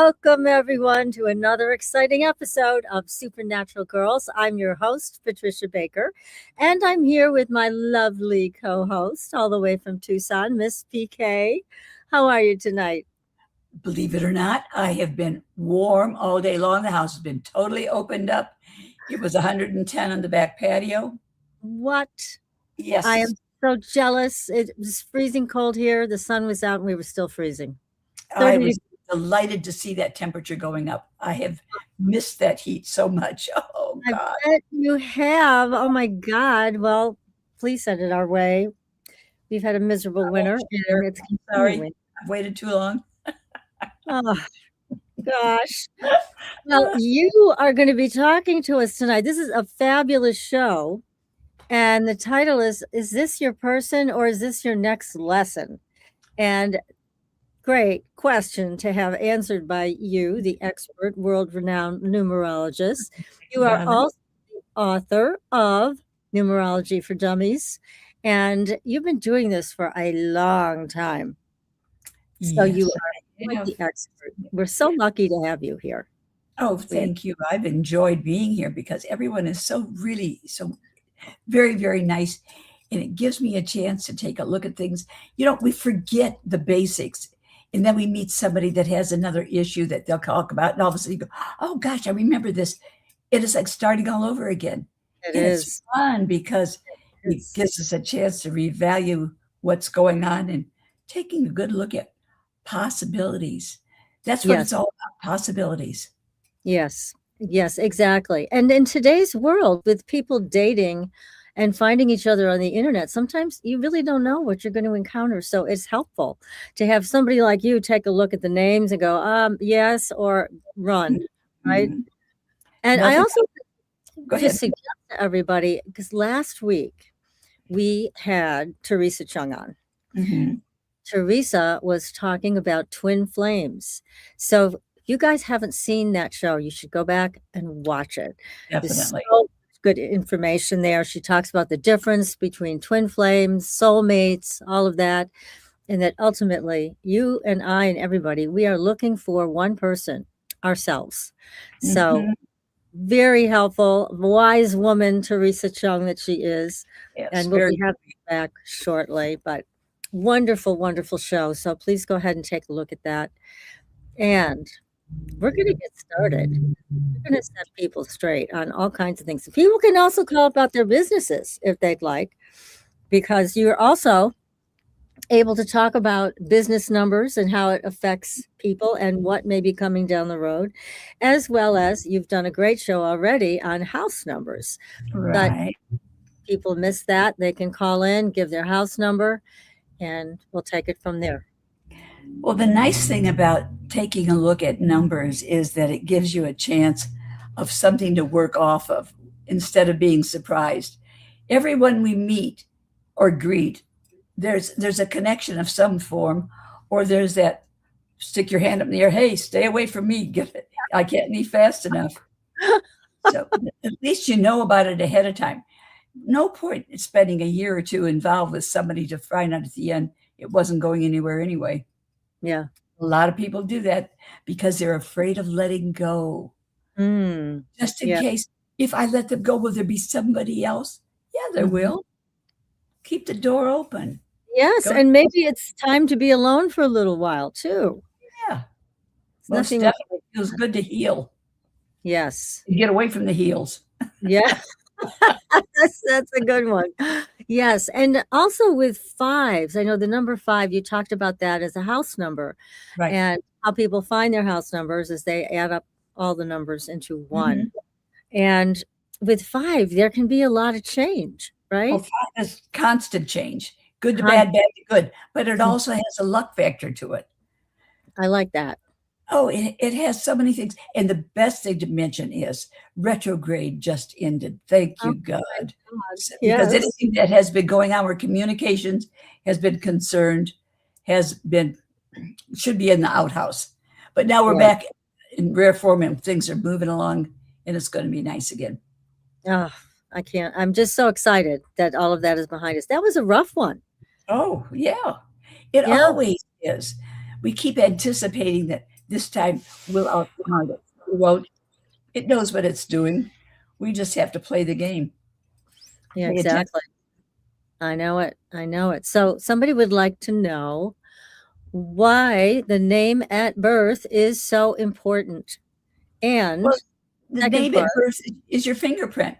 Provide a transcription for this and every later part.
Welcome, everyone, to another exciting episode of Supernatural Girls. I'm your host, Patricia Baker, and I'm here with my lovely co-host all the way from Tucson, Miss PK. How are you tonight? Believe it or not, I have been warm all day long. The house has been totally opened up. It was 110 on the back patio. What? Yes. I am so jealous. It was freezing cold here. The sun was out and we were still freezing. I was delighted to see that temperature going up. I have missed that heat so much. Oh, God. I bet you have. Oh, my God. Well, please send it our way. We've had a miserable winter. Sure. And it's Sorry, I've waited too long. Oh, gosh. Well, you are going to be talking to us tonight. This is a fabulous show. And the title is this your person or is this your next lesson? And great question to have answered by you, the expert, world-renowned numerologist. You are also the author of Numerology for Dummies, and you've been doing this for a long time. So Yes, you are the expert. We're so lucky to have you here. Oh, thank you. I've enjoyed being here because everyone is so very, very nice. And it gives me a chance to take a look at things. You know, we forget the basics. And then we meet somebody that has another issue that they'll talk about. And all of a sudden you go, oh, gosh, I remember this. It is like starting all over again. It's fun because it gives us a chance to revalue what's going on and taking a good look at possibilities. That's what it's all about, possibilities. Yes, exactly. And in today's world, with people dating and finding each other on the internet, sometimes you really don't know what you're going to encounter. So it's helpful to have somebody like you take a look at the names and go, yes, or run, right? And I also just suggest to everybody, because last week we had Teresa Chung on. Teresa was talking about twin flames. So if you guys haven't seen that show, you should go back and watch it. Definitely. Good information there. She talks about the difference between twin flames, soulmates, all of that, and that ultimately you and I and everybody, we are looking for one person, ourselves. So very helpful, wise woman, Teresa Chung, that she is. Yes, and we'll be having her back shortly, but wonderful, wonderful show. So please go ahead and take a look at that. And we're going to get started. We're going to set people straight on all kinds of things. People can also call about their businesses if they'd like, because you're also able to talk about business numbers and how it affects people and what may be coming down the road, as well as you've done a great show already on house numbers. Right. But people miss that. They can call in, give their house number, and we'll take it from there. Well, the nice thing about taking a look at numbers is that it gives you a chance of something to work off of instead of being surprised. Everyone we meet or greet, there's a connection of some form, or there's that stick your hand up in the air, hey, stay away from me. I can't move fast enough. So at least you know about it ahead of time. No point in spending a year or two involved with somebody to find out at the end it wasn't going anywhere anyway. Yeah. A lot of people do that because they're afraid of letting go. Just in case, if I let them go, will there be somebody else? Yeah, there will. Keep the door open. Yes, and maybe it's time to be alone for a little while too. Yeah. Most definitely feels good to heal. Yes. Get away from the heels. Yeah. That's a good one. Yes. And also with fives, I know the number 5, you talked about that as a house number. Right. And how people find their house numbers is they add up all the numbers into one. And with 5, there can be a lot of change, right? Well, 5 is constant change. Good to bad, bad to good. But it also has a luck factor to it. I like that. Oh, it has so many things. And the best thing to mention is retrograde just ended. Thank you, God. Because anything that has been going on where communications has been concerned should be in the outhouse. But now we're back in rare form and things are moving along and it's going to be nice again. Oh, I can't. I'm just so excited that all of that is behind us. That was a rough one. Oh, yeah. It always is. We keep anticipating that this time we'll outsmart it. We won't. It knows what it's doing. We just have to play the game. Yeah, Pay attention. exactly. I know it. I know it. So somebody would like to know why the name at birth is so important. And Well, the second name at part, birth is your fingerprint.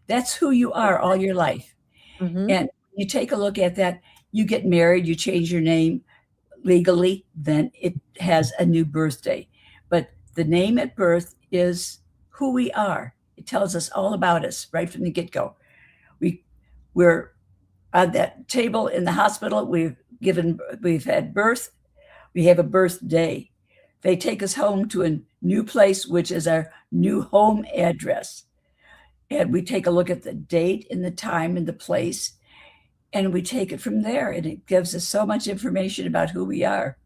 That's who you are all your life. mhm, And you take a look at that, you get married, you change your name legally, then it has a new birthday. But the name at birth is who we are. It tells us all about us right from the get-go. We're on that table in the hospital, we've had birth, we have a birthday. They take us home to a new place, which is our new home address. And we take a look at the date and the time and the place, and we take it from there. And it gives us so much information about who we are.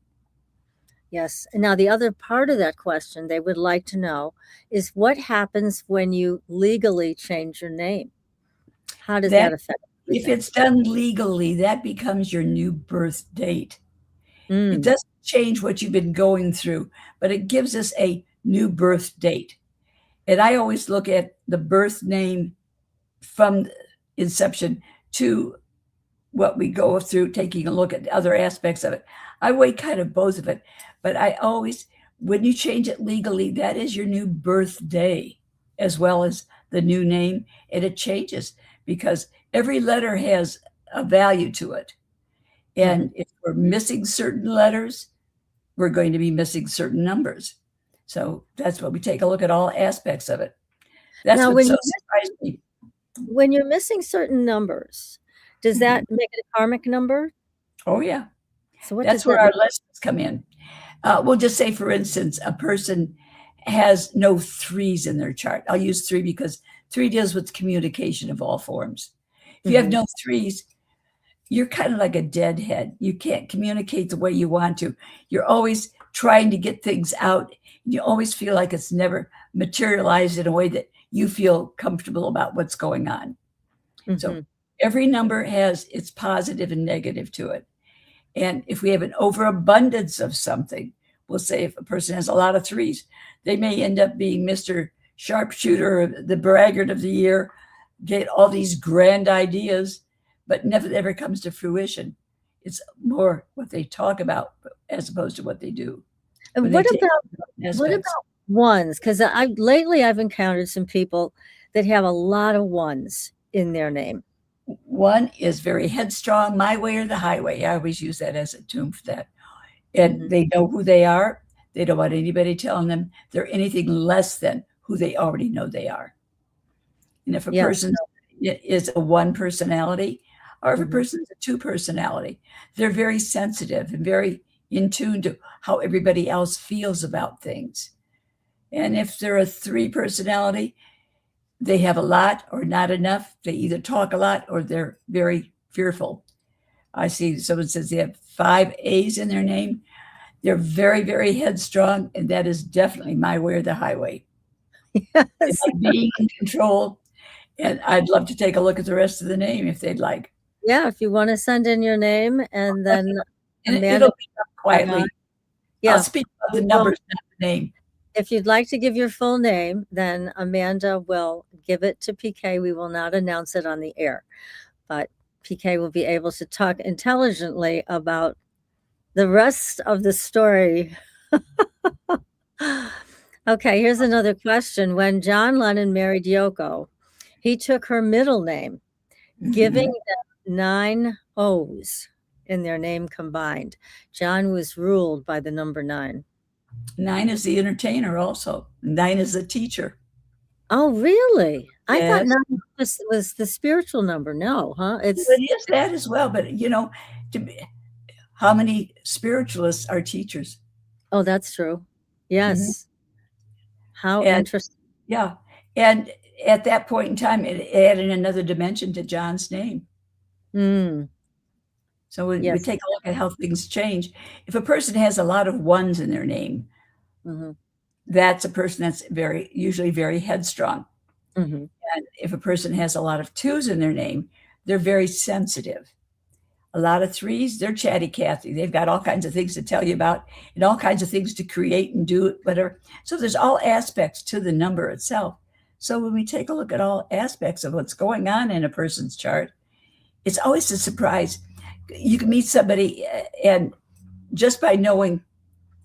yes. And now the other part of that question they would like to know is what happens when you legally change your name? How does that affect If everything? it's done legally, that becomes your new birth date. It Mm, doesn't change what you've been going through, but it gives us a new birth date. And I always look at the birth name from inception to what we go through, taking a look at other aspects of it. I weigh kind of both of it, but I always, when you change it legally, that is your new birthday as well as the new name, and it changes because every letter has a value to it. And if we're missing certain letters, we're going to be missing certain numbers. So that's what we take a look at all aspects of it. That's Now, what when so you surprised me. when you're missing certain numbers, does that Mhm. make it a karmic number? Oh, yeah. So what does That's where that our mean? lessons come in. We'll just say, for instance, a person has no threes in their chart. I'll use three because three deals with communication of all forms. If you have Mhm. no threes, you're kind of like a deadhead. You can't communicate the way you want to. You're always trying to get things out. You always feel like it's never materialized in a way that you feel comfortable about what's going on. So Mhm. every number has its positive and negative to it. And if we have an overabundance of something, we'll say if a person has a lot of threes, they may end up being Mr. Sharpshooter, the braggart of the year, get all these grand ideas, but never ever comes to fruition. It's more what they talk about as opposed to what they do. When And they what take about aspects. ones? 'Cause I've encountered some people that have a lot of ones in their name. One is very headstrong, my way or the highway. I always use that as a tomb for that. And Mhm. they know who they are. They don't want anybody telling them they're anything less than who they already know they are. And if a Yes. person is a one personality, or if a Mhm. person is a two personality, they're very sensitive and very in tune to how everybody else feels about things. And if they're a three personality, they have a lot or not enough. They either talk a lot or they're very fearful. I see someone says they have 5 A's in their name. They're very, very headstrong, and that is definitely my way or the highway. They Yes. like being in control, and I'd love to take a look at the rest of the name if they'd like. Yeah, if you wanna send in your name and then And Amanda it'll will be done put that on. quietly. I'll Yeah. speak about We the will numbers, not the name. If you'd like to give your full name, then Amanda will give it to PK. We will not announce it on the air, but PK will be able to talk intelligently about the rest of the story. Okay, here's another question. When John Lennon married Yoko, he took her middle name, giving Mhm. them 9 O's in their name combined. John was ruled by the number 9. 9 is the entertainer also. 9 is the teacher. Oh, really? I thought Yes. 9 was the spiritual number. No, huh? Well, It's it is that as well, but, to be how many spiritualists are teachers? Oh, that's true. Mhm. Yes. How And interesting. yeah, and at that point in time, it added another dimension to John's name. Mm, So when we yes. take a look at how things change, if a person has a lot of ones in their name, Mhm, that's a person that's usually very headstrong. mhm. And if a person has a lot of twos in their name, they're very sensitive. A lot of threes, they're chatty Cathy. They've got all kinds of things to tell you about and all kinds of things to create and do, whatever. So there's all aspects to the number itself. So when we take a look at all aspects of what's going on in a person's chart, it's always a surprise. You can meet somebody and just by knowing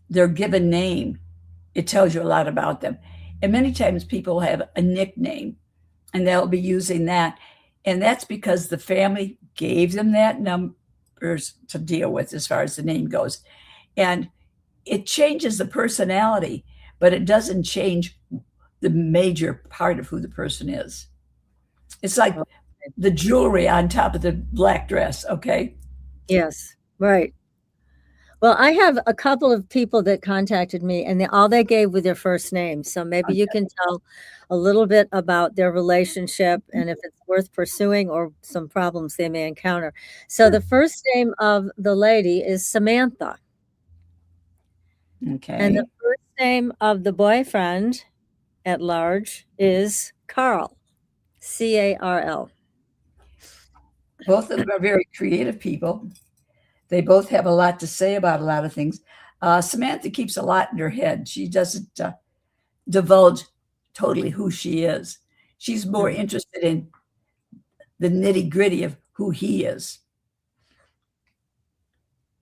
their given name, it tells you a lot about them. And many times people have a nickname and they'll be using that. And that's because the family gave them that numbers to deal with as far as the name goes. And it changes the personality, but it doesn't change the major part of who the person is. It's like the jewelry on top of the black dress, okay? Yes, right. Well, I have a couple of people that contacted me, and all they gave were their first name. So maybe you can tell a little bit about their relationship and if it's worth pursuing or some problems they may encounter. So the first name of the lady is Samantha. Okay. And the first name of the boyfriend at large is Carl, C-A-R-L. Both of them are very creative people. They both have a lot to say about a lot of things. Samantha keeps a lot in her head. She doesn't divulge totally who she is. She's more interested in the nitty gritty of who he is.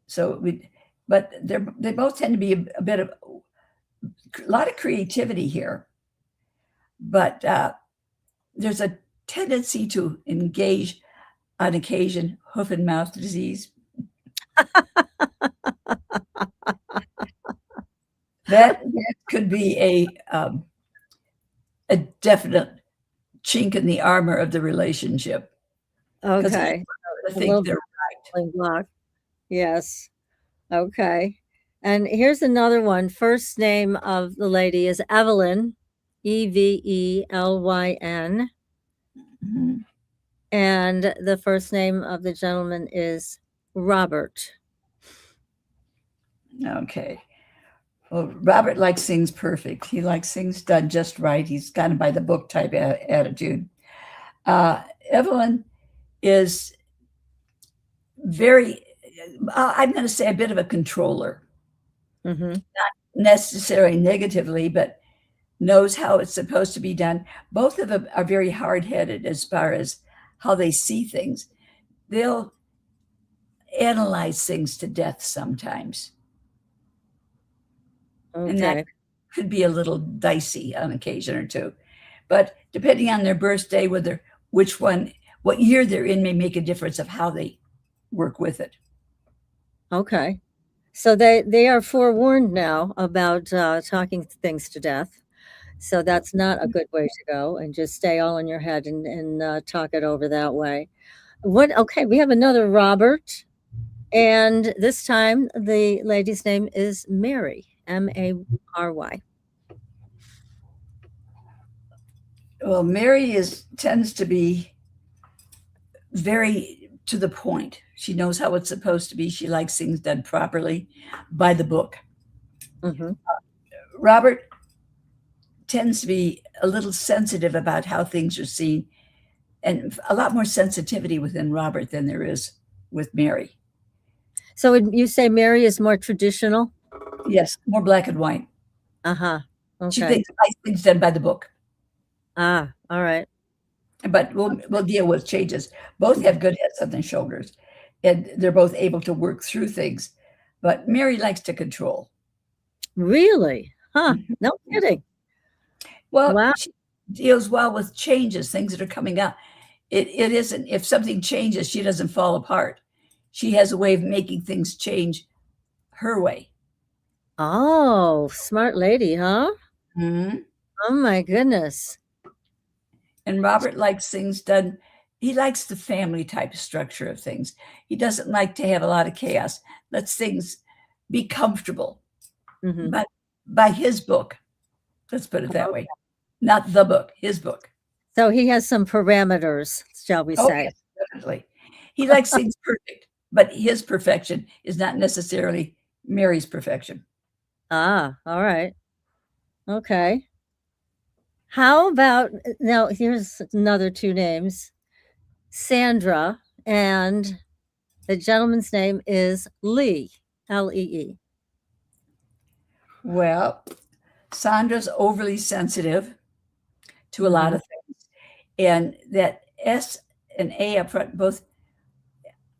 So but they both tend to be a bit of a lot of creativity here. But there's a tendency to engage on occasion hoof and mouth disease. That could be a definite chink in the armor of the relationship. Okay. I think they're right. Block. Yes. Okay. And here's another one. First name of the lady is Evelyn, E-V-E-L-Y-N. Mm-hmm. And the first name of the gentleman is Robert. Okay. Well, Robert likes things perfect. He likes things done just right. He's kind of by the book type attitude. Evelyn is very, I'm going to say a bit of a controller. Mm-hmm. Not necessarily negatively, but knows how it's supposed to be done. Both of them are very hard-headed as far as how they see things. They'll analyze things to death sometimes. Okay. And that could be a little dicey on occasion or two. But depending on their birthday, what year they're in may make a difference of how they work with it. Okay. So they are forewarned now about talking things to death. So that's not a good way to go, and just stay all in your head and talk it over that way. Okay, we have another Robert, and this time the lady's name is Mary, M-A-R-Y. Well, Mary tends to be very to the point. She knows how it's supposed to be. She likes things done properly by the book. Mm-hmm. Robert tends to be a little sensitive about how things are seen, and a lot more sensitivity within Robert than there is with Mary. So would you say Mary is more traditional? Yes, more black and white. Uh-huh. Okay. She likes things done by the book. Ah, all right. But we'll deal with changes. Both have good heads on their shoulders, and they're both able to work through things. But Mary likes to control. Really? Huh? No kidding. Well, wow. She deals well with changes, things that are coming up. It isn't, if something changes, she doesn't fall apart. She has a way of making things change her way. Oh, smart lady, huh? Mm-hmm. Oh my goodness. And Robert likes things done. He likes the family type structure of things. He doesn't like to have a lot of chaos. Lets things be comfortable. Mm-hmm. But by his book, let's put it that way. Not the book, his book. So he has some parameters, shall we say. Yes, definitely. He likes things perfect, but his perfection is not necessarily Mary's perfection. Ah, all right. Okay. How about, now here's another two names, Sandra and The gentleman's name is Lee, Lee. Well, Sandra's overly sensitive to a lot of things. And that S and A up front, both,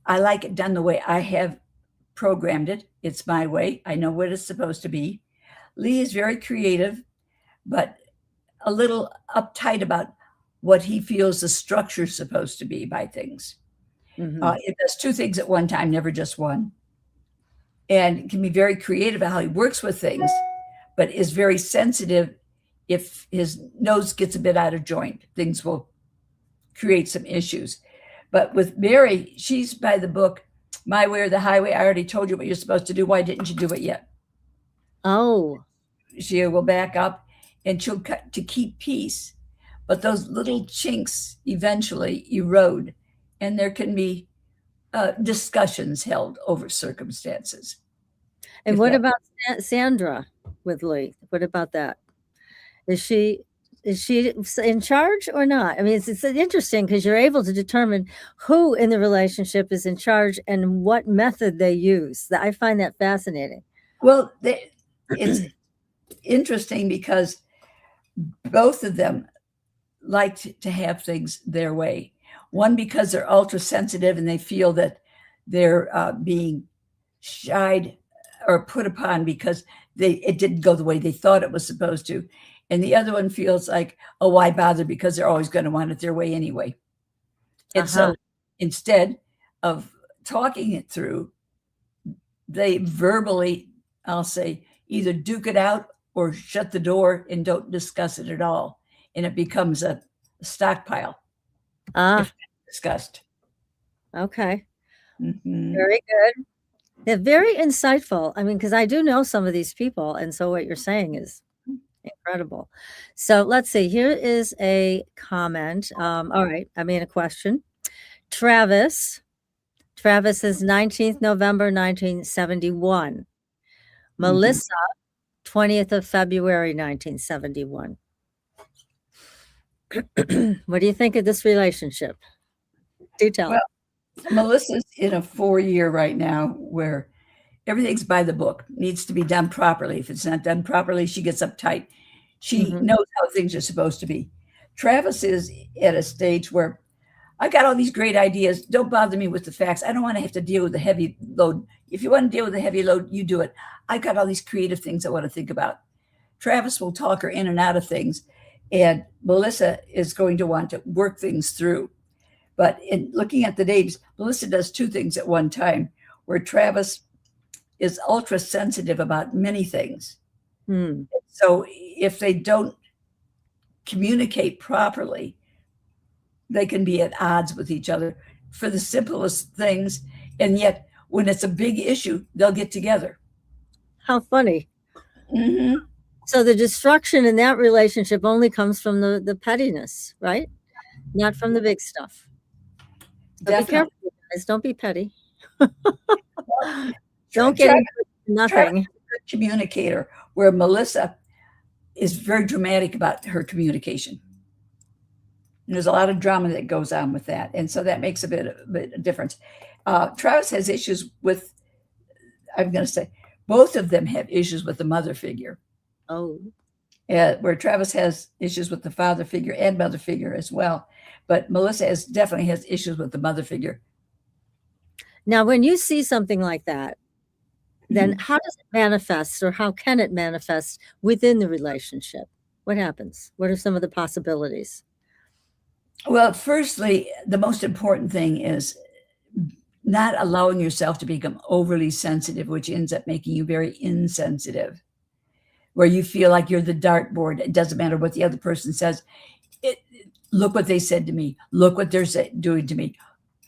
I like it done the way I have programmed it. It's my way. I know what it's supposed to be. Lee is very creative, but a little uptight about what he feels the structure is supposed to be by things. It does two things at one time, never just one. And can be very creative about how he works with things, but is very sensitive. If his nose gets a bit out of joint, things will create some issues. But with Mary, she's by the book, My Way or the Highway. I already told you what you're supposed to do. Why didn't you do it yet? Oh. She will back up and she'll cut to keep peace. But those little chinks eventually erode, and there can be discussions held over circumstances. And what about Sandra with Lee? What about that? Is she in charge or not? I mean, it's interesting because you're able to determine who in the relationship is in charge and what method they use. I find that fascinating. Well, it's interesting because both of them like to have things their way. One, because they're ultra sensitive and they feel that they're being shied or put upon because it didn't go the way they thought it was supposed to. And the other one feels like, oh, why bother? Because they're always going to want it their way anyway. And so instead of talking it through, they verbally, I'll say, either duke it out or shut the door and don't discuss it at all. And it becomes a stockpile. If discussed. Okay. Very good. They're very insightful. I mean, because I do know some of these people. And so what you're saying is incredible. So let's see. Here is a comment. All right. I mean, a question. Travis is 19th November 1971. Melissa, 20th of February 1971. What do you think of this relationship? Do tell. Well, Melissa's in a 4-year right now where everything's by the book, needs to be done properly. If it's not done properly, she gets uptight. She knows how things are supposed to be. Travis is at a stage where I got all these great ideas. Don't bother me with the facts. I don't want to have to deal with the heavy load. If you want to deal with the heavy load, you do it. I got all these creative things I want to think about. Travis will talk her in and out of things, and Melissa is going to want to work things through. But in looking at the names, Melissa does two things at one time, where Travis is ultra sensitive about many things. So if they don't communicate properly, they can be at odds with each other for the simplest things. And yet when it's a big issue, they'll get together. How funny. So the destruction in that relationship only comes from the pettiness, right? Not from the big stuff. So be careful, guys. Don't be petty. Don't get into nothing. A communicator, where Melissa is very dramatic about her communication. And there's a lot of drama that goes on with that. And so that makes a bit of difference. Travis has issues with, I'm going to say, both of them have issues with the mother figure. Where Travis has issues with the father figure and mother figure as well. But Melissa definitely has issues with the mother figure. Now, when you see something like that, then how does it manifest, or how can it manifest within the relationship? What happens? What are some of the possibilities? Well, firstly, the most important thing is not allowing yourself to become overly sensitive, which ends up making you very insensitive, where you feel like you're the dartboard. It doesn't matter what the other person says. Look what they said to me. Look what they're doing to me.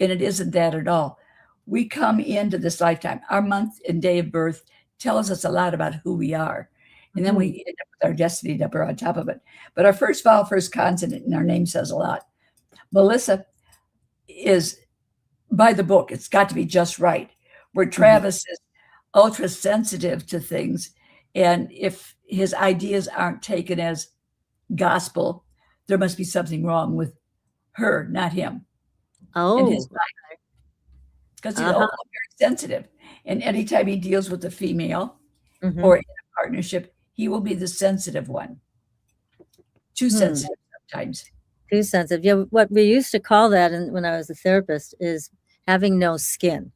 And it isn't that at all. We come into this lifetime. Our month and day of birth tells us a lot about who we are. And then we end up with our destiny number on top of it. But our first vowel, first consonant in our name says a lot. Melissa is by the book. It's got to be just right. Where Travis is ultra sensitive to things. And if his ideas aren't taken as gospel, there must be something wrong with her, not him. In his life. because he's also very sensitive. And anytime he deals with a female or in a partnership, he will be the sensitive one. Too sensitive sometimes. Too sensitive. Yeah, what we used to call that, and when I was a therapist, is having no skin.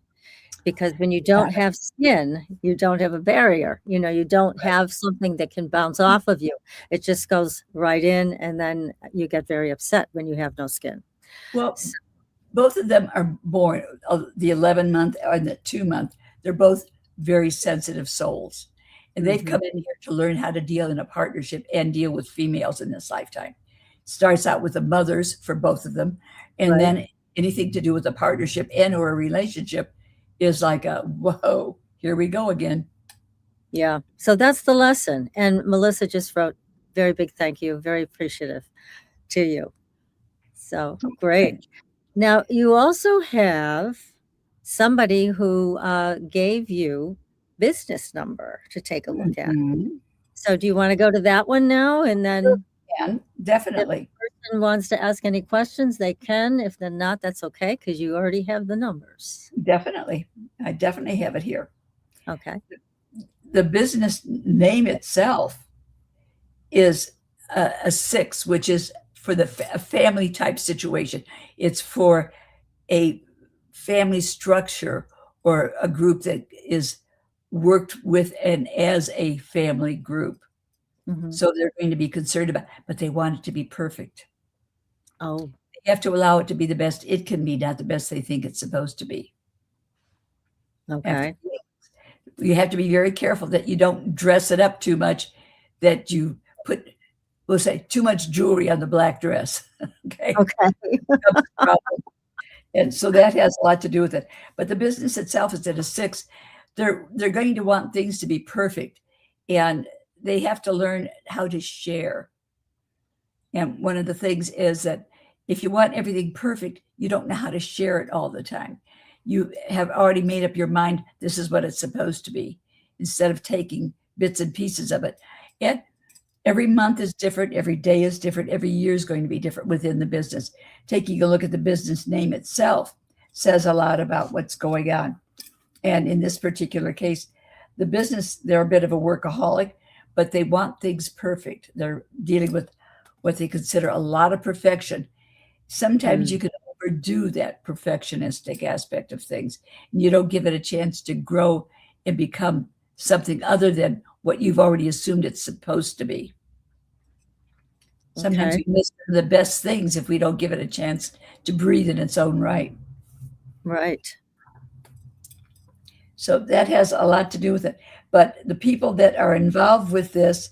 Because when you don't have skin, you don't have a barrier. You know, you don't have something that can bounce off of you. It just goes right in, and then you get very upset when you have no skin. Well, both of them are born the 11-month and the 2-month. They're both very sensitive souls. And they've come in here to learn how to deal in a partnership and deal with females in this lifetime. Starts out with the mothers for both of them. And then anything to do with a partnership and or a relationship is like a, whoa, here we go again. Yeah. So that's the lesson. And Melissa just wrote, very big thank you. Very appreciative to you. So great. Now, you also have somebody who gave you business number to take a look at. So do you want to go to that one now? And then definitely. If the person wants to ask any questions, they can. If they're not, that's okay, because you already have the numbers. Definitely. I definitely have it here. Okay. The business name itself is a 6, which is for the family type situation. It's for a family structure or a group that is worked with and as a family group. So they're going to be concerned about, but they want it to be perfect. Oh. They have to allow it to be the best it can be, not the best they think it's supposed to be. Okay. You have to be very careful that you don't dress it up too much, that you put, we'll say, too much jewelry on the black dress. Okay. And so that has a lot to do with it. But the business itself is at a 6. They're going to want things to be perfect, and they have to learn how to share. And one of the things is that if you want everything perfect, you don't know how to share it all the time. You have already made up your mind, this is what it's supposed to be, instead of taking bits and pieces of it. And every month is different. Every day is different. Every year is going to be different within the business. Taking a look at the business name itself says a lot about what's going on. And in this particular case, the business, they're a bit of a workaholic, but they want things perfect. They're dealing with what they consider a lot of perfection. Sometimes you can overdo that perfectionistic aspect of things, and you don't give it a chance to grow and become something other than what you've already assumed it's supposed to be. Sometimes we miss the best things if we don't give it a chance to breathe in its own right. Right. So that has a lot to do with it. But the people that are involved with this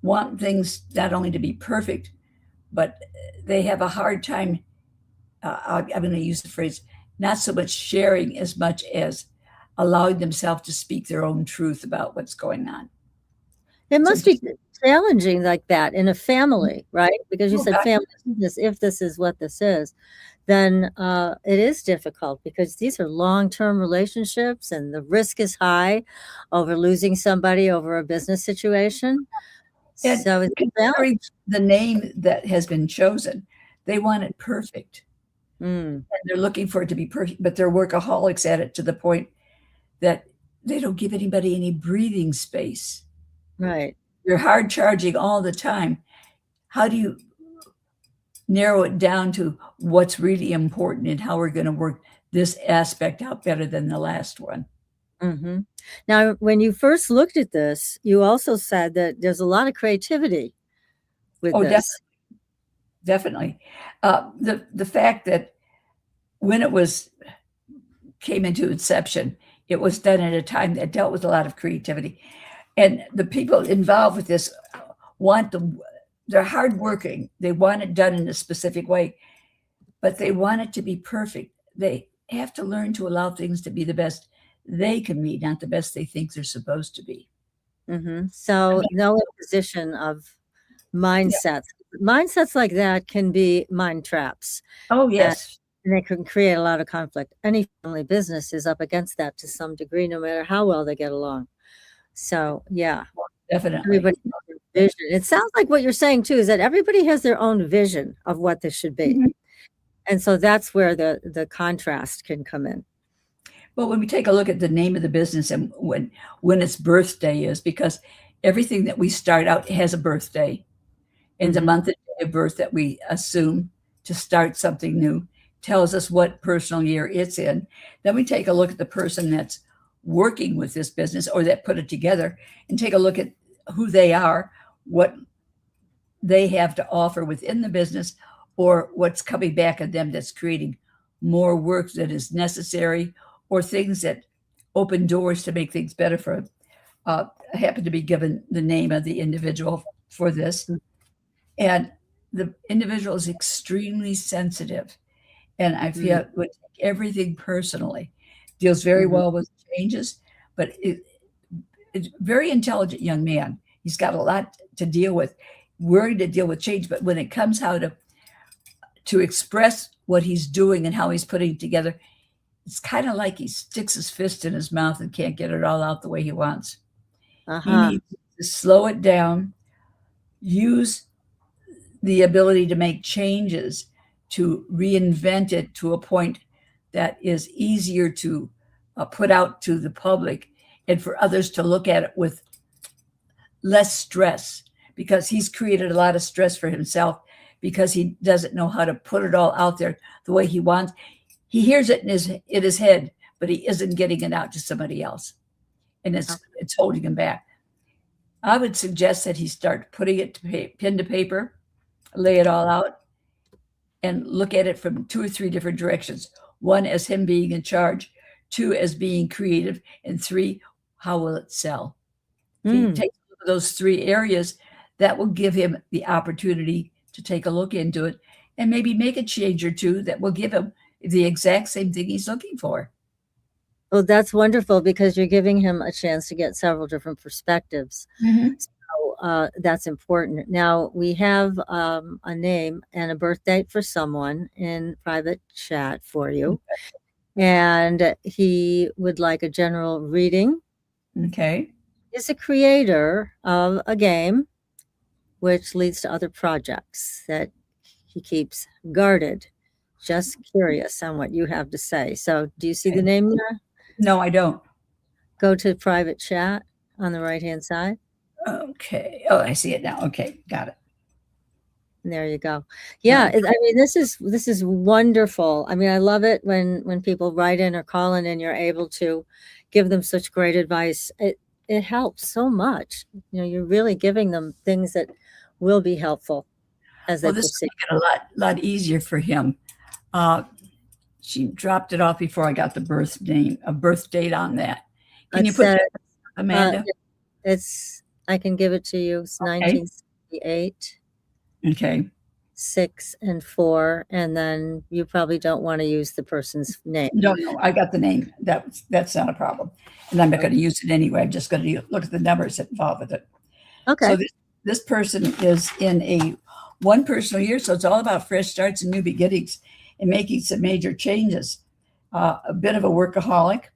want things not only to be perfect, but they have a hard time, I'm going to use the phrase, not so much sharing as much as allowing themselves to speak their own truth about what's going on. It must be challenging like that in a family, right? Because you said family business, if this is what this is, then it is difficult, because these are long-term relationships and the risk is high over losing somebody over a business situation. And so it's considering the name that has been chosen, they want it perfect. And they're looking for it to be perfect, but they're workaholics at it to the point that they don't give anybody any breathing space. Right. You're hard charging all the time. How do you narrow it down to what's really important and how we're going to work this aspect out better than the last one? Now, when you first looked at this, you also said that there's a lot of creativity with this. Definitely. The fact that when it came into inception, it was done at a time that dealt with a lot of creativity. And the people involved with this they're hardworking. They want it done in a specific way, but they want it to be perfect. They have to learn to allow things to be the best they can be, not the best they think they're supposed to be. So no imposition of mindsets. Mindsets like that can be mind traps. Oh, yes. And they can create a lot of conflict. Any family business is up against that to some degree, no matter how well they get along. So, yeah. Definitely. Everybody has their vision. It sounds like what you're saying, too, is that everybody has their own vision of what this should be. And so that's where the contrast can come in. Well, when we take a look at the name of the business and when its birthday is, because everything that we start out has a birthday, and the month and day of birth that we assume to start something new tells us what personal year it's in. Then we take a look at the person that's working with this business or that put it together and take a look at who they are, what they have to offer within the business, or what's coming back at them that's creating more work that is necessary, or things that open doors to make things better for them. I happen to be given the name of the individual for this. And the individual is extremely sensitive. And I feel it would take everything personally. Deals very well with changes, but it's a very intelligent young man. He's got a lot to deal with, worried to deal with change. But when it comes how to express what he's doing and how he's putting it together, it's kind of like he sticks his fist in his mouth and can't get it all out the way he wants. He needs to slow it down, use the ability to make changes, to reinvent it to a point that is easier to put out to the public and for others to look at it with less stress, because he's created a lot of stress for himself because he doesn't know how to put it all out there the way he wants. He hears it in his head, but he isn't getting it out to somebody else. And it's holding him back. I would suggest that he start putting it to pen to paper, lay it all out, and look at it from 2 or 3 different directions. 1, as him being in charge. 2, as being creative. And 3, how will it sell? If he takes a look at those 3 areas, that will give him the opportunity to take a look into it and maybe make a change or 2 that will give him the exact same thing he's looking for. Well, that's wonderful, because you're giving him a chance to get several different perspectives. So that's important. Now, we have a name and a birth date for someone in private chat for you. And he would like a general reading. Okay. He's a creator of a game which leads to other projects that he keeps guarded. Just curious on what you have to say. So do you see the name there? No, I don't. Go to private chat on the right-hand side. Okay. Oh, I see it now. Okay, got it. And there you go. Yeah, I mean, this is wonderful. I mean, I love it when people write in or call in and you're able to give them such great advice. It helps so much. You know, you're really giving them things that will be helpful as they this proceed. will make it a lot easier for him. She dropped it off before I got the birth date on that. Can you put that, Amanda? I can give it to you. It's 1968. Okay. 6 and 4, and then you probably don't want to use the person's name. No, I got the name. That's not a problem, and I'm not going to use it anyway. I'm just going to look at the numbers that involved with it. Okay. So this person is in a 1 personal year, so it's all about fresh starts and new beginnings and making some major changes. A bit of a workaholic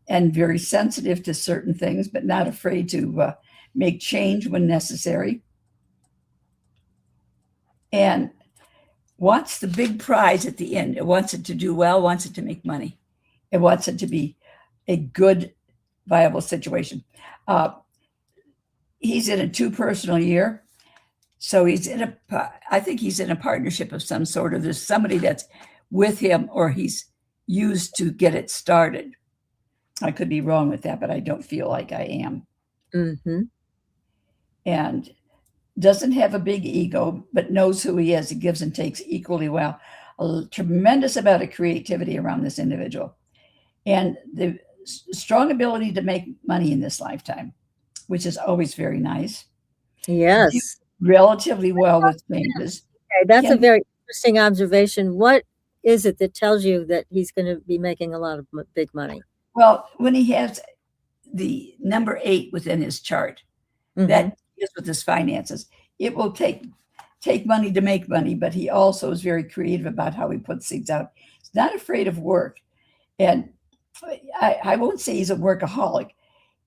and very sensitive to certain things, but not afraid to make change when necessary. And wants the big prize at the end. It wants it to do well, wants it to make money. It wants it to be a good, viable situation. He's in a 2 personal year. So I think he's in a partnership of some sort, or there's somebody that's with him or he's used to get it started. I could be wrong with that, but I don't feel like I am. And doesn't have a big ego, but knows who he is. He gives and takes equally well. A tremendous amount of creativity around this individual. And the strong ability to make money in this lifetime, which is always very nice. Yes. Relatively well with changes. Okay, that's a very interesting observation. What is it that tells you that he's going to be making a lot of big money? Well, when he has the number 8 within his chart, that is with his finances. It will take money to make money, but he also is very creative about how he puts things out. He's not afraid of work. And I won't say he's a workaholic.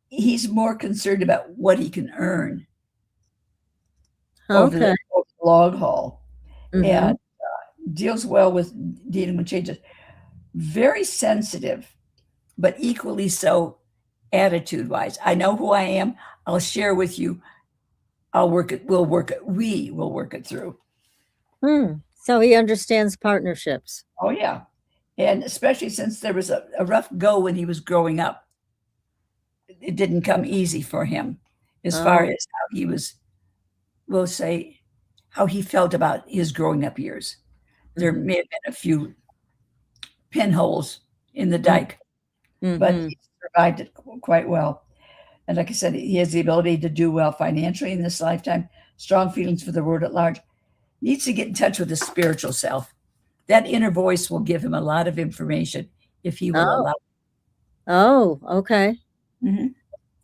He's more concerned about what he can earn over the long haul, and deals well with dealing with changes. Very sensitive but equally so attitude-wise. I know who I am. I'll share with you. We will work it through. So he understands partnerships. Oh, yeah. And especially since there was a rough go when he was growing up. It didn't come easy for him as far as how he was, we'll say, how he felt about his growing up years. There may have been a few pinholes in the dike, but he survived it quite well. And like I said, he has the ability to do well financially in this lifetime, strong feelings for the world at large, needs to get in touch with his spiritual self. That inner voice will give him a lot of information if he will allow it. Oh, okay.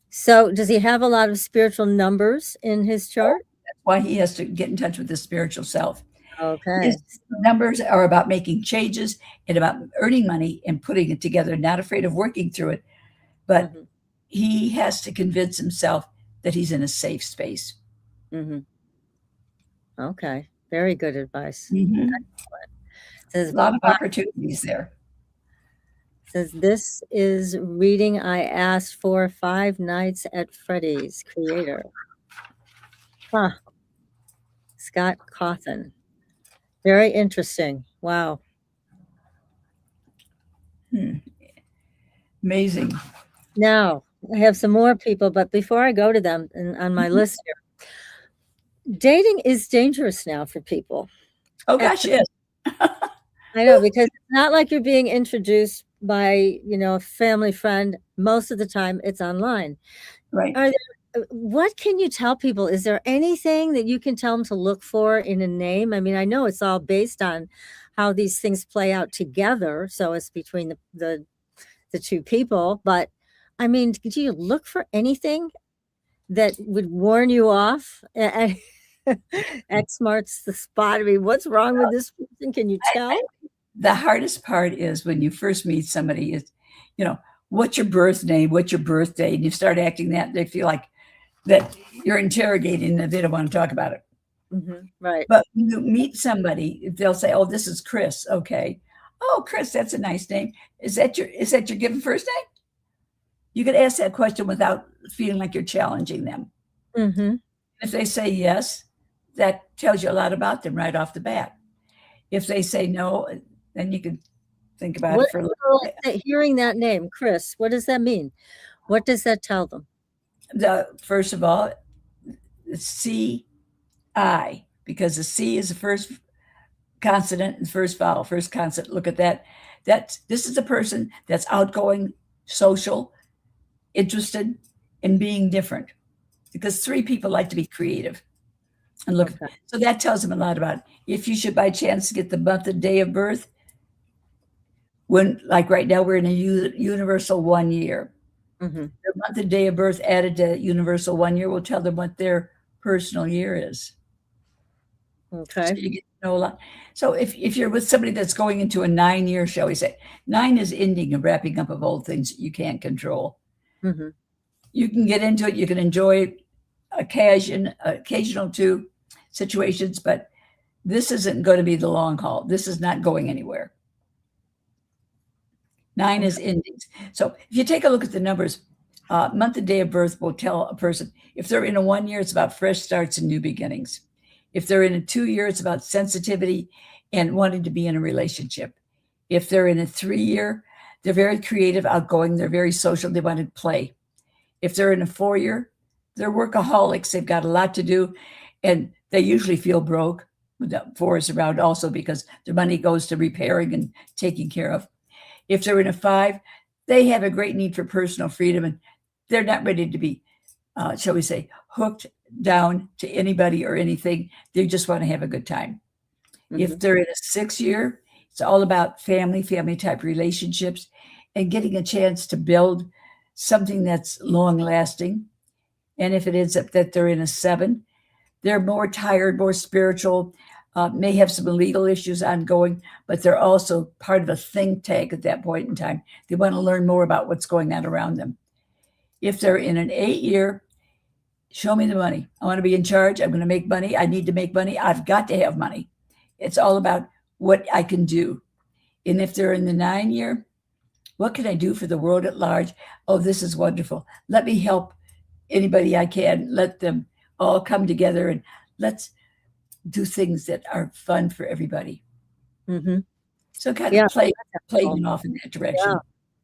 So does he have a lot of spiritual numbers in his chart? That's why he has to get in touch with his spiritual self. Okay. His numbers are about making changes and about earning money and putting it together, not afraid of working through it. But he has to convince himself that he's in a safe space. Okay. Very good advice. There's a lot of opportunities there. Says, this is reading I asked for 5 Nights at Freddy's creator. Scott Cawthon. Very interesting. Wow. Amazing. Now, I have some more people, but before I go to them on my list here, dating is dangerous now for people. Oh, gosh, yes. I know, because it's not like you're being introduced by, a family friend. Most of the time it's online. Right. What can you tell people? Is there anything that you can tell them to look for in a name? I mean, I know it's all based on how these things play out together. So it's between the two people. But I mean, do you look for anything that would warn you off? X marks the spot. I mean, what's wrong with this person? Can you tell? The hardest part is when you first meet somebody is, what's your birth name? What's your birthday? And you start acting that, they feel like that you're interrogating and they don't want to talk about it. Right. But when you meet somebody, they'll say, oh, this is Chris. Okay. Oh, Chris, that's a nice name. Is that your given first name? You could ask that question without feeling like you're challenging them. If they say yes, that tells you a lot about them right off the bat. If they say no, then you can think about it for a little bit. Hearing that name, Chris, what does that mean? What does that tell them? First of all, C-I, because the C is the first consonant and first vowel, first consonant. Look at that. This is a person that's outgoing, social, interested in being different, because 3 people like to be creative. And look, so that tells them a lot about it. If you should by chance get the month and day of birth, when, like right now, we're in a universal 1 year. The month and day of birth added to universal 1 year will tell them what their personal year is. Okay. So you get to know a lot. So if you're with somebody that's going into a 9-year, shall we say, 9 is ending and wrapping up of old things that you can't control. You can get into it. You can enjoy occasional 2 situations, but this isn't going to be the long haul. This is not going anywhere. 9 is endings. So if you take a look at the numbers, month and day of birth will tell a person, if they're in a 1 year, it's about fresh starts and new beginnings. If they're in a 2 year, it's about sensitivity and wanting to be in a relationship. If they're in a 3 year, they're very creative, outgoing, they're very social, they want to play. If they're in a 4 year, they're workaholics, they've got a lot to do, and they usually feel broke. The 4 is around also because their money goes to repairing and taking care of. If they're in a 5, they have a great need for personal freedom, and they're not ready to be, shall we say, hooked down to anybody or anything. They just want to have a good time. If they're in a 6 year, it's all about family type relationships and getting a chance to build something that's long lasting. And if it ends up that they're in a 7, they're more tired, more spiritual, may have some legal issues ongoing, but they're also part of a think tank at that point in time. They want to learn more about what's going on around them. If they're in an 8 year, show me the money. I want to be in charge. I'm going to make money. I need to make money. I've got to have money. It's all about what I can do. And if they're in the 9 year, what can I do for the world at large? Oh, this is wonderful. Let me help anybody I can. Let them all come together and let's do things that are fun for everybody. Mm-hmm. So kind Yeah, of playing off in that direction. yeah.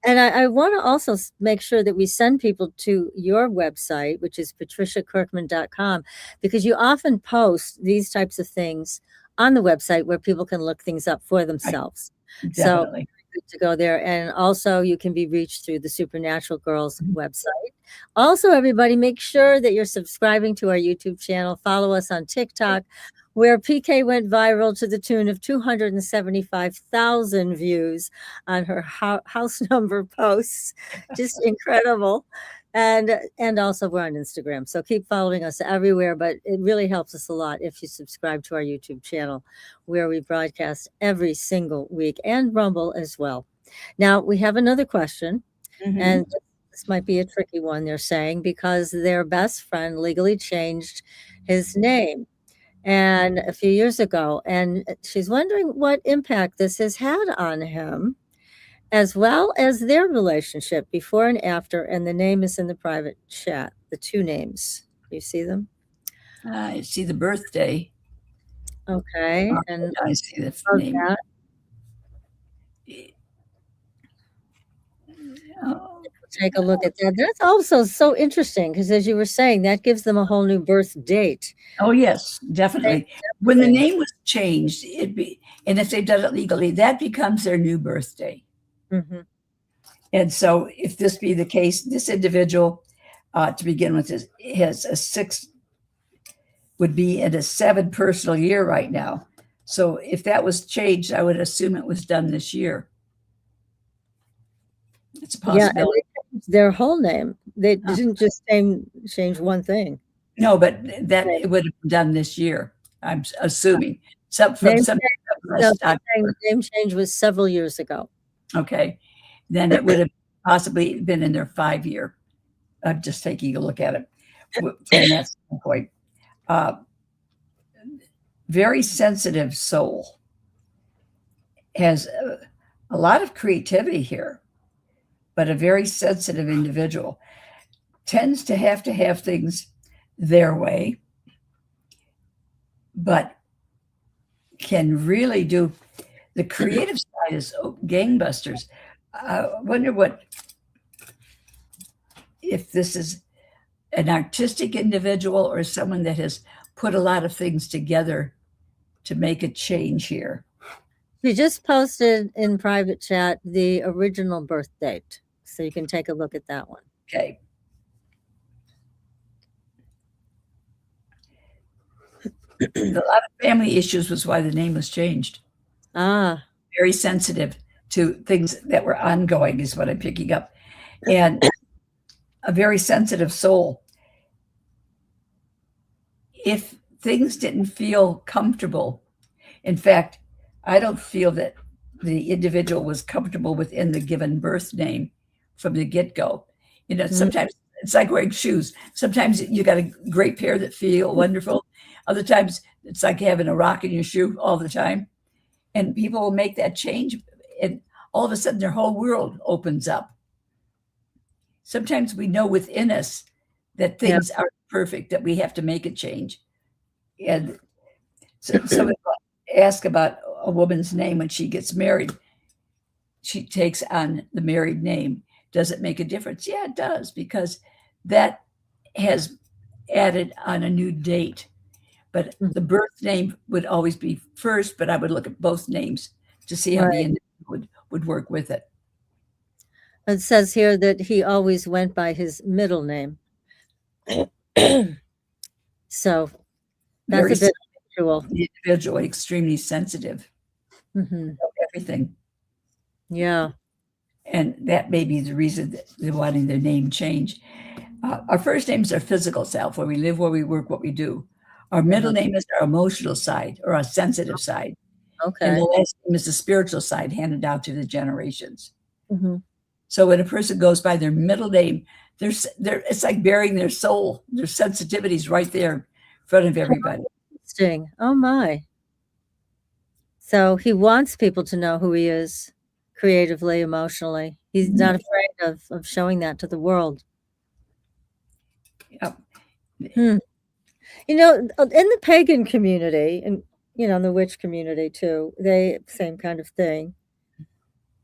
And I want to also make sure that we send people to your website, which is patriciakirkman.com, because you often post these types of things on the website where people can look things up for themselves. So Definitely. good to go there. And also you can be reached through the Supernatural Girls website. Also, everybody, make sure that you're subscribing to our YouTube channel. Follow us on TikTok, where PK went viral to the tune of 275,000 views on her house number posts. Just incredible. And also we're on Instagram. So keep following us everywhere, but it really helps us a lot if you subscribe to our YouTube channel, where we broadcast every single week, and Rumble as well. Now we have another question, and this might be a tricky one, they're saying, because their best friend legally changed his name and a few years ago, and she's wondering what impact this has had on him, as well as their relationship before and after. And the name is in the private chat, the two names. You see them? I see the birthday. Okay. And I see the about name. that, Oh, take a look at that. That's also so interesting because, as you were saying, that gives them a whole new birth date. oh yes, definitely. When the name was changed, and if they've done it legally, that becomes their new birthday. Mhm. And so, if this be the case, this individual, to begin with, has a 6, would be in a 7 personal year right now. So, if that was changed, I would assume it was done this year. It's a Yeah, and possibility. they changed their whole name. They didn't just change one thing. No, but that it would have been done this year. I'm assuming Name the name change was several years ago. Okay, then it would have possibly been in their 5-year. I'm just taking a look at it from that standpoint. Very sensitive soul, has a lot of creativity here, but a very sensitive individual tends to have things their way, but can really do the creative side is gangbusters. I wonder if this is an artistic individual or someone that has put a lot of things together to make a change here. She just posted in private chat the original birth date, so you can take a look at that one. Okay. A lot of family issues was why the name was changed. Ah. Very sensitive to things that were ongoing is what I'm picking up. And a very sensitive soul. If things didn't feel comfortable, in fact, I don't feel that the individual was comfortable within the given birth name from the get-go. You know, sometimes it's like wearing shoes. Sometimes you got a great pair that feel wonderful. Other times it's like having a rock in your shoe all the time. And people will make that change, and all of a sudden their whole world opens up. Sometimes we know within us that things aren't perfect, that we have to make a change. And so ask about a woman's name when she gets married. She takes on the married name. Does it make a difference? Yeah, it does, because that has added on a new date. But the birth name would always be first, but I would look at both names to see how the individual would work with it. It says here that he always went by his middle name. So that's a bit unusual. The individual, extremely sensitive of everything. Yeah. And that may be the reason that they're wanting their name changed. Our first names are physical self, where we live, where we work, what we do. Our middle name is our emotional side, or our sensitive side. Okay. And the last name is the spiritual side, handed down through the generations. Mm-hmm. So when a person goes by their middle name, it's like burying their soul. Their sensitivity's right there in front of everybody. Interesting. Oh my. So he wants people to know who he is, creatively, emotionally. He's not afraid of showing that to the world. Yep. Hmm. You know, in the pagan community and, you know, in the witch community too, they same kind of thing.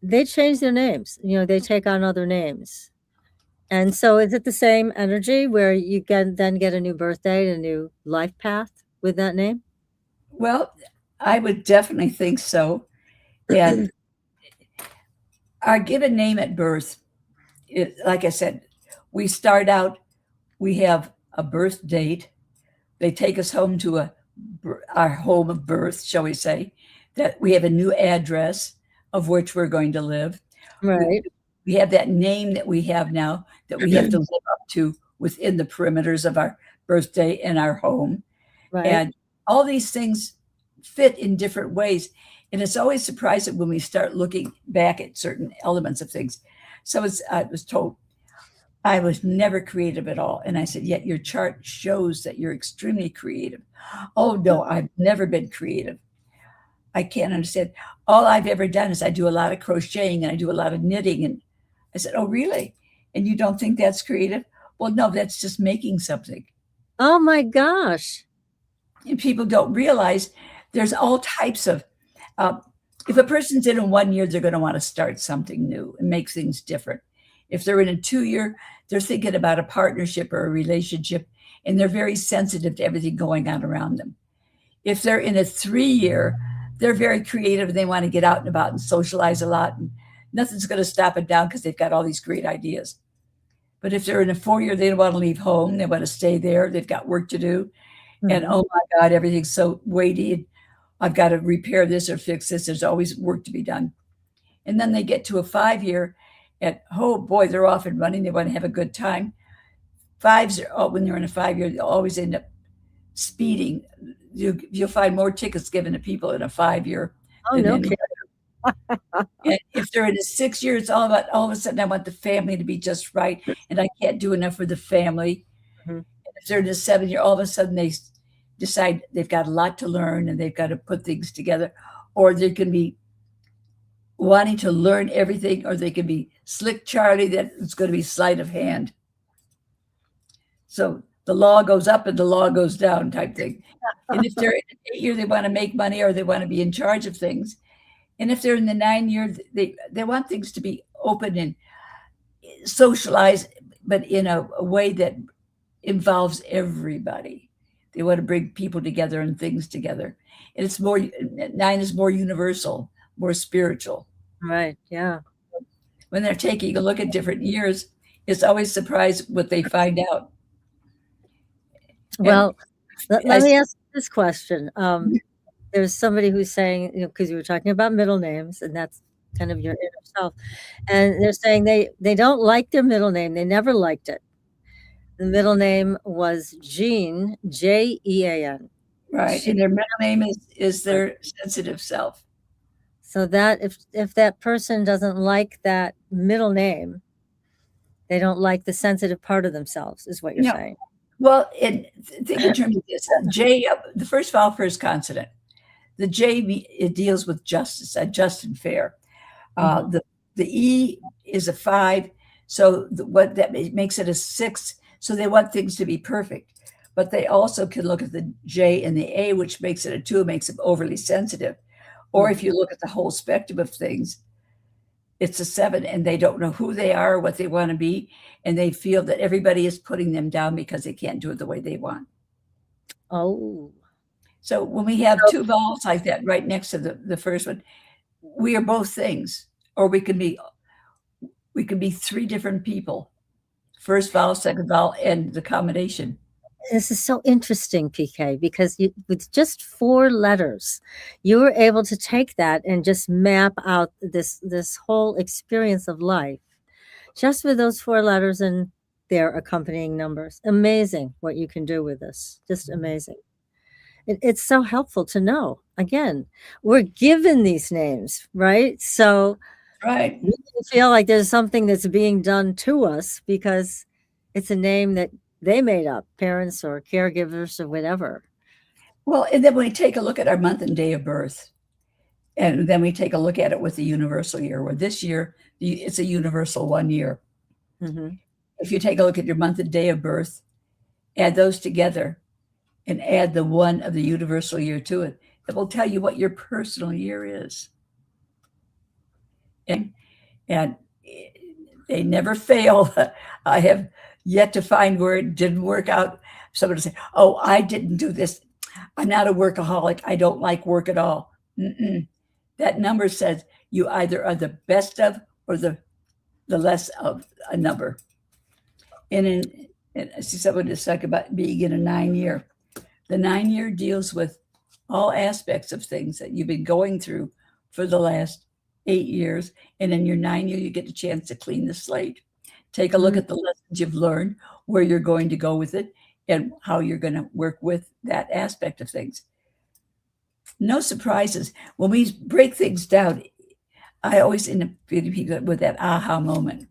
They change their names, you know, they take on other names. And so is it the same energy where you can then get a new birthday, a new life path with that name? Well, I would definitely think so. And our given name at birth, like I said, we start out, we have a birth date. They take us home to our home of birth, shall we say, that we have a new address of which we're going to live. Right. We have that name that we have now that we have to live up to within the perimeters of our birthday and our home. Right. And all these things fit in different ways. And it's always surprising when we start looking back at certain elements of things. So I was told I was never creative at all. And I said, yet your chart shows that you're extremely creative. Oh, no, I've never been creative. I can't understand. All I've ever done is I do a lot of crocheting and I do a lot of knitting. And I said, oh, really? And you don't think that's creative? Well, no, that's just making something. Oh my gosh. And people don't realize there's all types of, if a person's in a 1 year, they're going to want to start something new and make things different. If they're in a 2 year, they're thinking about a partnership or a relationship, and they're very sensitive to everything going on around them. If they're in a 3 year, they're very creative and they want to get out and about and socialize a lot, and nothing's going to stop it down because they've got all these great ideas. But if they're in a 4 year, they don't want to leave home. They want to stay there. They've got work to do. And oh my God, everything's so weighty. I've got to repair this or fix this. There's always work to be done. And then they get to a 5 year and oh boy, they're off and running. They want to have a good time. Fives are, when they're in a 5 year, they'll always end up speeding. You'll find more tickets given to people in a 5 year. Oh, no kidding. And if they're in a 6 year, it's all about all of a sudden I want the family to be just right, and I can't do enough for the family. Mm-hmm. If they're in a 7 year, all of a sudden they decide they've got a lot to learn and they've got to put things together, or they can be wanting to learn everything, or they can be slick Charlie that it's going to be sleight of hand. So the law goes up and the law goes down type thing. And if they're in an 8 year, they want to make money or they want to be in charge of things. And if they're in the 9 year, they want things to be open and socialized, but in a way that involves everybody. They want to bring people together and things together. And it's more, 9 is more universal, more spiritual. Right. Yeah. When they're taking a look at different years, it's always surprised what they find out. Well, let me ask this question. There's somebody who's saying, you know, because you were talking about middle names, and that's kind of your inner self, and they're saying they don't like their middle name. They never liked it. The middle name was Jean, Jean. Right, and their middle name is their sensitive self. So that if that person doesn't like that middle name, they don't like the sensitive part of themselves, is what you're saying. Well, think in terms of this. J, the first vowel, first consonant. The J, it deals with justice, just and fair. The E is a 5, so what that makes it a 6. So they want things to be perfect, but they also can look at the J and the A, which makes it a 2, makes them overly sensitive. Or if you look at the whole spectrum of things, it's a 7, and they don't know who they are, what they want to be, and they feel that everybody is putting them down because they can't do it the way they want. Oh. So when we have 2 vowels like that right next to the first one, we are both things, or we can be 3 different people. First vowel, second vowel, and the combination. This is so interesting, PK, because with just 4 letters, you were able to take that and just map out this whole experience of life, just with those 4 letters and their accompanying numbers. Amazing what you can do with this. Just amazing. It's so helpful to know. Again, we're given these names, right? So right, we feel like there's something that's being done to us because it's a name that they made up, parents or caregivers or whatever. Well, and then when we take a look at our month and day of birth, And then we take a look at it with the universal year, where this year, it's a universal 1 year. Mm-hmm. If you take a look at your month and day of birth, add those together and add the 1 of the universal year to it, it will tell you what your personal year is. And they never fail. I have yet to find where it didn't work out. Somebody say, "Oh, I didn't do this. I'm not a workaholic. I don't like work at all." Mm-mm. That number says you either are the best of or the less of a number. And I see someone just talk about being in a 9-year. The 9-year deals with all aspects of things that you've been going through for the last 8 years. And in your 9-year, you get a chance to clean the slate. Take a look at the lessons you've learned, where you're going to go with it, and how you're going to work with that aspect of things. No surprises. When we break things down, I always end up feeling people with that aha moment.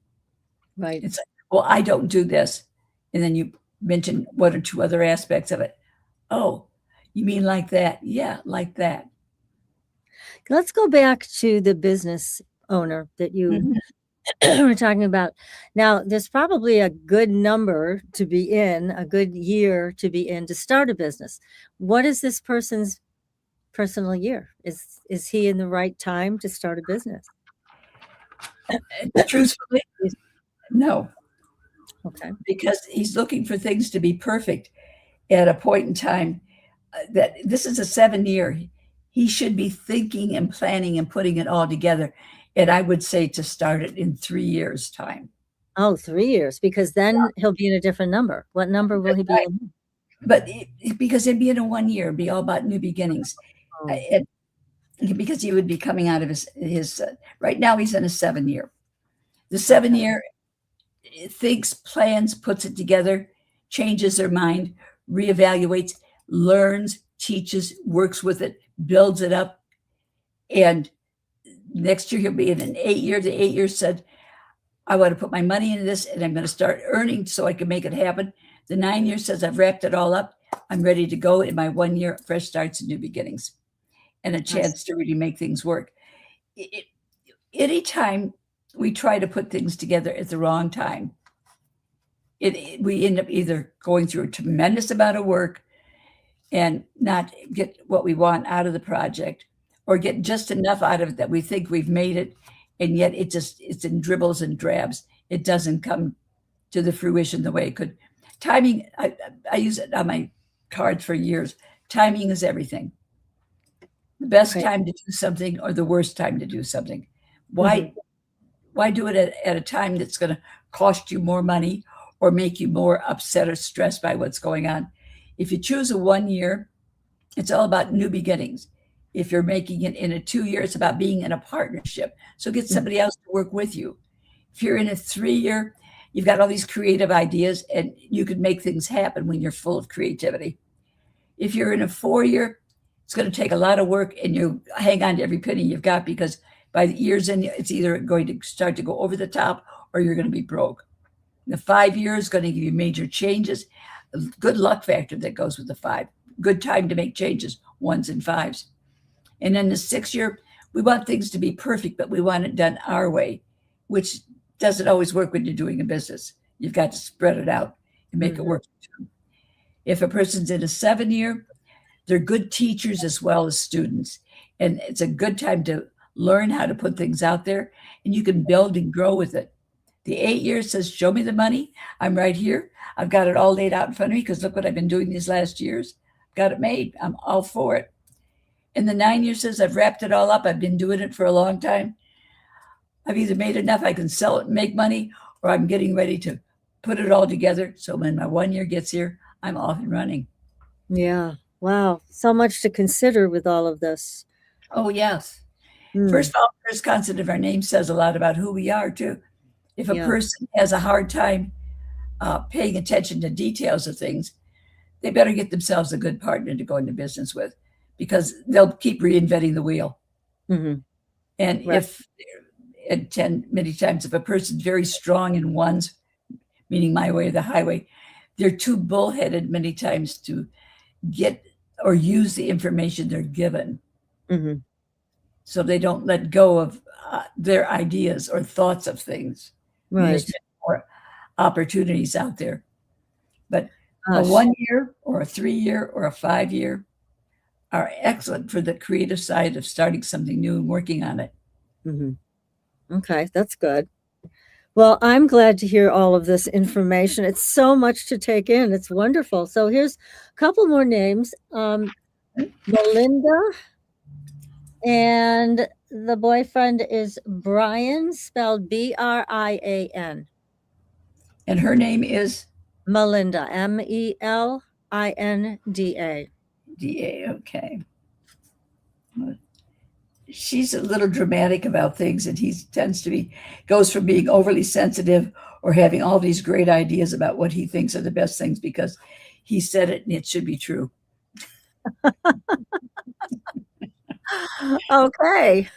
Right. It's like, well, I don't do this. And then you mention 1 or 2 other aspects of it. Oh, you mean like that? Yeah, like that. Let's go back to the business owner that you were talking about. Now, there's probably a good number to be in, a good year to be in to start a business. What is this person's personal year? Is he in the right time to start a business? Truthfully, no. Okay. Because he's looking for things to be perfect at a point in time. That this is a 7-year. He should be thinking and planning and putting it all together. And I would say to start it in 3 years' time. Oh, 3 years, because then he'll be in a different number. What number will he be in? But because it'd be in a 1 year, it'd be all about new beginnings. Oh. Because he would be coming out of his right now he's in a 7-year. The 7-year thinks, plans, puts it together, changes their mind, reevaluates, learns, teaches, works with it, builds it up. And next year he'll be in an 8-year. The 8 years said, I want to put my money into this and I'm going to start earning so I can make it happen. The 9 years says, I've wrapped it all up. I'm ready to go in my 1 year, fresh starts and new beginnings, and a chance to really make things work. Anytime we try to put things together at the wrong time, we end up either going through a tremendous amount of work and not get what we want out of the project, or get just enough out of it that we think we've made it, and yet it's in dribbles and drabs. It doesn't come to the fruition the way it could. Timing, I use it on my cards for years. Timing is everything. The best time to do something or the worst time to do something. Why do it at a time that's going to cost you more money or make you more upset or stressed by what's going on? If you choose a 1 year, it's all about new beginnings. If you're making it in a 2 year, it's about being in a partnership. So get somebody else to work with you. If you're in a 3 year, you've got all these creative ideas and you can make things happen when you're full of creativity. If you're in a 4 year, it's going to take a lot of work and you hang on to every penny you've got, because by the years in, it's either going to start to go over the top or you're going to be broke. The 5 years is going to give you major changes. A good luck factor that goes with the 5. Good time to make changes, 1s and 5s. And then the 6 year, we want things to be perfect, but we want it done our way, which doesn't always work when you're doing a business. You've got to spread it out and make it work. If a person's in a 7 year, they're good teachers as well as students. And it's a good time to learn how to put things out there, and you can build and grow with it. The 8 years says, show me the money. I'm right here. I've got it all laid out in front of me because look what I've been doing these last years. Got it made. I'm all for it. And the 9 years says, I've wrapped it all up. I've been doing it for a long time. I've either made enough I can sell it and make money, or I'm getting ready to put it all together. So when my 1 year gets here, I'm off and running. Yeah. Wow. So much to consider with all of this. Oh, yes. First of all, the first consonant of our name says a lot about who we are, too. If a person has a hard time paying attention to details of things, they better get themselves a good partner to go into business with, because they'll keep reinventing the wheel. And many times, if a person's very strong in ones, meaning my way or the highway, they're too bullheaded many times to get or use the information they're given. so they don't let go of their ideas or thoughts of things. Right. There's more opportunities out there. But a Gosh. 1 year or a 3 year or a 5 year are excellent for the creative side of starting something new and working on it. Okay, that's good. Well, I'm glad to hear all of this information. It's so much to take in. It's wonderful. So here's a couple more names. Melinda, and the boyfriend is Brian, spelled Brian. And her name is Melinda, Melinda. DA. Okay. She's a little dramatic about things, and he tends to goes from being overly sensitive or having all these great ideas about what he thinks are the best things because he said it and it should be true. Okay.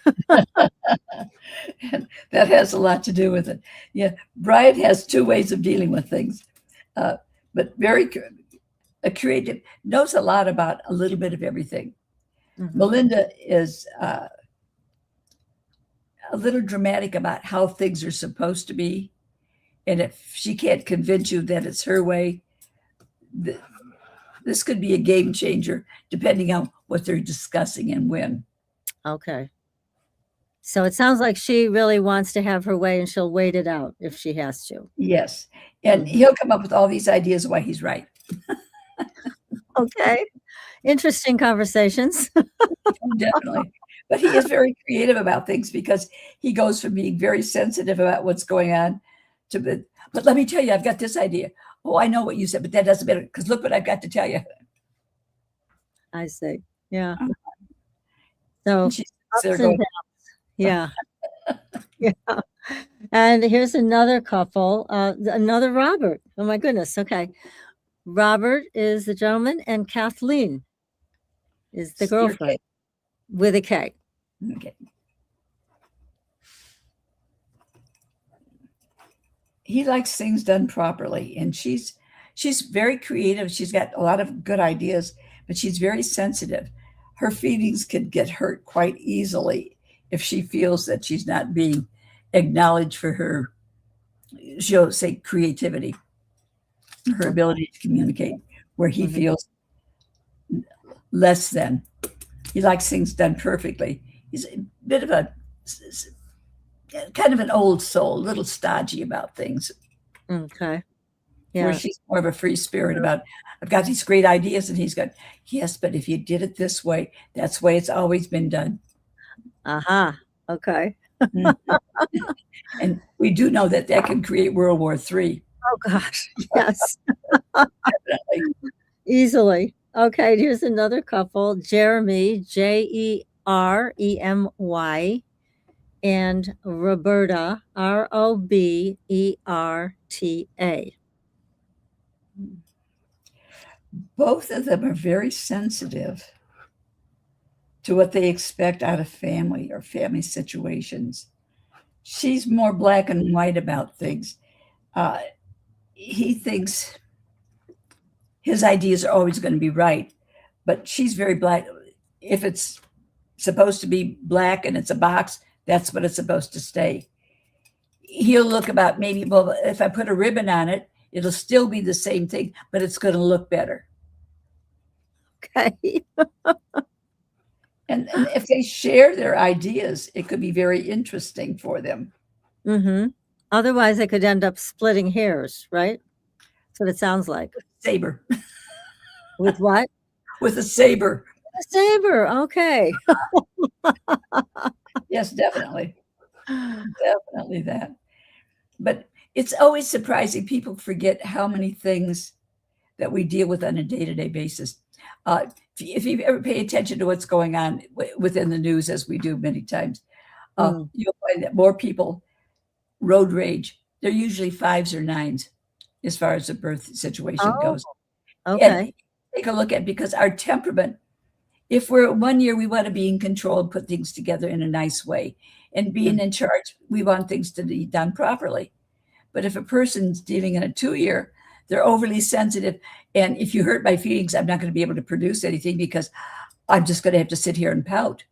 And that has a lot to do with it. Yeah, Brian has two ways of dealing with things, but very creative, knows a lot about a little bit of everything. Melinda is a little dramatic about how things are supposed to be. And if she can't convince you that it's her way, this could be a game changer depending on what they're discussing and when. Okay. So it sounds like she really wants to have her way and she'll wait it out if she has to. Yes. And he'll come up with all these ideas why he's right. Okay. Interesting conversations. Definitely. But he is very creative about things because he goes from being very sensitive about what's going on to, but let me tell you, I've got this idea. Oh, I know what you said, but that doesn't matter because look what I've got to tell you. I see. Yeah. So She's ups and downs. Yeah. Yeah. And here's another couple, another Robert. Oh my goodness. Okay. Robert is the gentleman and Kathleen is the girlfriend with a K. Okay. He likes things done properly, and she's very creative. She's got a lot of good ideas, but she's very sensitive. Her feelings can get hurt quite easily if she feels that she's not being acknowledged for her, she'll say, creativity, her ability to communicate, where he feels less than. He likes things done perfectly. He's a bit of a kind of an old soul, a little stodgy about things. Okay. Yeah. Where she's more of a free spirit about, I've got these great ideas, and he's got, yes, but if you did it this way, that's the way it's always been done. Aha. Okay. And we do know that can create World War III. Oh gosh. Yes. Definitely. Easily. Okay. Here's another couple, Jeremy, Jeremy, and Roberta, Roberta. Both of them are very sensitive to what they expect out of family or family situations. She's more black and white about things. He thinks his ideas are always going to be right, but she's very black. If it's supposed to be black and it's a box, that's what it's supposed to stay. He'll look about maybe, well, if I put a ribbon on it, it'll still be the same thing, but it's going to look better. Okay. And if they share their ideas, it could be very interesting for them. Otherwise, they could end up splitting hairs, right? That's what it sounds like. Saber. With what? With a saber. A saber. Okay. Yes, definitely. Definitely that. But it's always surprising. People forget how many things that we deal with on a day-to-day basis. If you ever pay attention to what's going on within the news, as we do many times, you'll find that more people road rage. They're usually 5s or 9s as far as the birth situation goes. Okay. And take a look at, because our temperament, if we're 1 year, we want to be in control and put things together in a nice way. And being in charge, we want things to be done properly. But if a person's dealing in a 2-year, they're overly sensitive. And if you hurt my feelings, I'm not going to be able to produce anything because I'm just going to have to sit here and pout.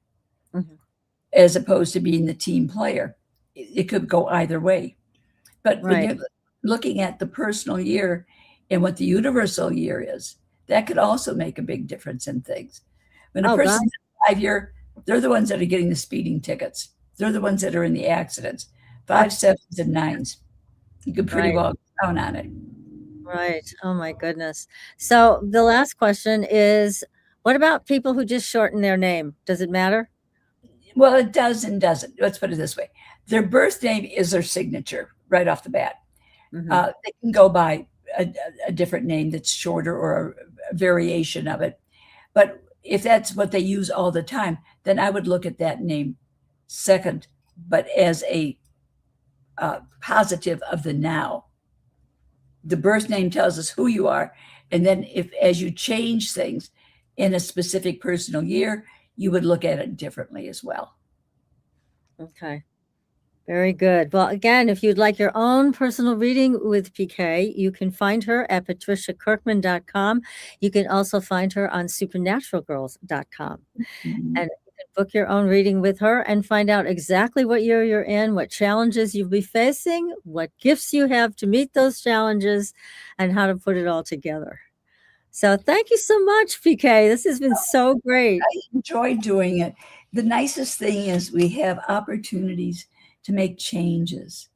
as opposed to being the team player. It could go either way. But when Right. you're looking at the personal year and what the universal year is, that could also make a big difference in things. When a Oh, God. person's 5-year, they're the ones that are getting the speeding tickets. They're the ones that are in the accidents. 5, 7s, and 9s. You could pretty Right. well count on it. Right. Oh, my goodness. So the last question is, what about people who just shorten their name? Does it matter? Well, it does and doesn't. Let's put it this way. Their birth name is their signature right off the bat. Mhm. They can go by a different name that's shorter or a variation of it. But if that's what they use all the time, then I would look at that name second, but as a positive of the now. The birth name tells us who you are. And then if as you change things in a specific personal year, you would look at it differently as well. Okay. Very good. Well, again, if you'd like your own personal reading with PK, you can find her at patriciakirkman.com. You can also find her on supernaturalgirls.com. Mhm. And you can book your own reading with her and find out exactly what year you're in, what challenges you'll be facing, what gifts you have to meet those challenges, and how to put it all together. So thank you so much, PK. This has been so great. I enjoy doing it. The nicest thing is we have opportunities to make changes.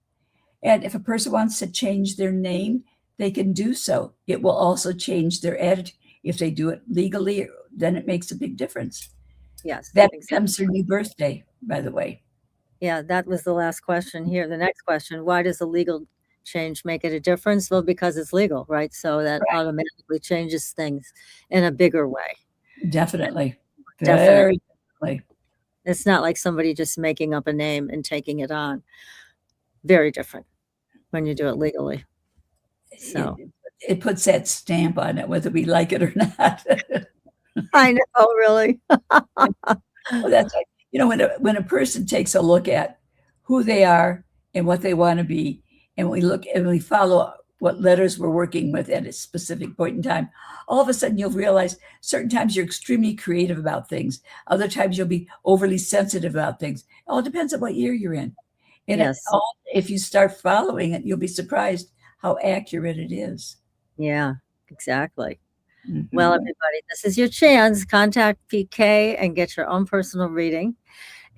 And if a person wants to change their name, they can do so. It will also change their attitude. If they do it legally, then it makes a big difference. Yes, That exactly. becomes their new birthday, by the way. Yeah, that was the last question here. The next question, why does a legal change make it a difference? Well, because it's legal, right? So that Right. automatically changes things in a bigger way. Definitely. Definitely. Very definitely. It's not like somebody just making up a name and taking it on. Very different when you do it legally. So It puts that stamp on it, whether we like it or not. I know, really. Well, that's like, when a person takes a look at who they are and what they want to be, and we look and we follow what letters we're working with at a specific point in time, all of a sudden you'll realize certain times you're extremely creative about things. Other times you'll be overly sensitive about things. It all depends on what year you're in. And Yes. if you start following it, you'll be surprised how accurate it is. Yeah, exactly. Mhm. Well, everybody, this is your chance. Contact PK and get your own personal reading.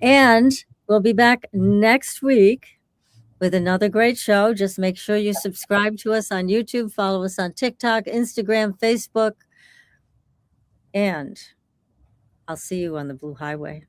And we'll be back next week with another great show. Just make sure you subscribe to us on YouTube, follow us on TikTok, Instagram, Facebook, and I'll see you on the Blue Highway.